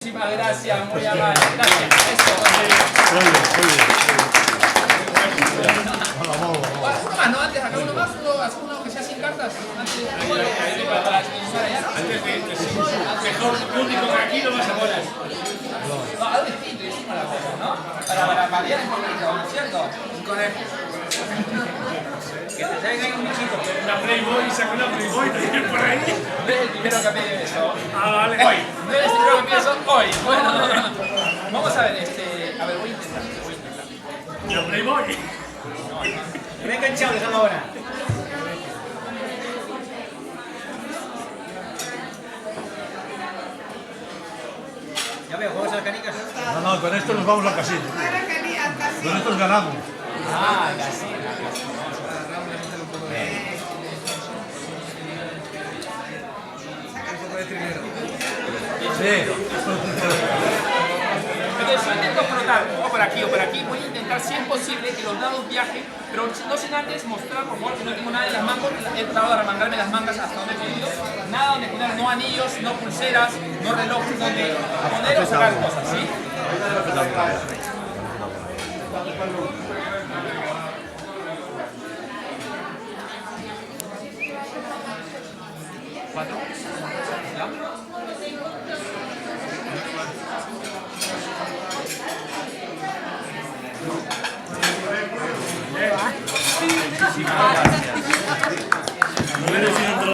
Muchísimas gracias, muy amable. Gracias. Eso. Muy bien. Uno más, ¿no? Antes, acá uno más, uno que sea sin cartas. Antes para finalizar allá, ¿no? Mejor público que aquí no vas a poner. No, algo distinto, hicimos la cosa, ¿no? Para variar un poquito, ¿no es cierto? Un conejo. Que te traiga ahí un bichito. La Playboy, saca una Playboy también por ahí. No es el primero que pide eso. Ah, vale. Hoy. No es el primero que pide eso hoy. Bueno, vamos a ver, a ver, voy a intentar. La Playboy. Me he enganchado, déjame ahora. Ya veo, juegas a las canicas. No, con esto nos vamos al casino. Con estos ganamos. Ah, casi. Sí. Entonces yo intento frotar o por aquí, voy a intentar si es posible que los dados viajen, pero no sin antes mostrar, por favor, que no tengo nada en las mangas, he tratado de remangarme las mangas hasta donde he podido, nada donde poner, no anillos, no pulseras, no relojes, donde poner o sacar cosas, ¿sí? ¿Cuatro? ¿Ya?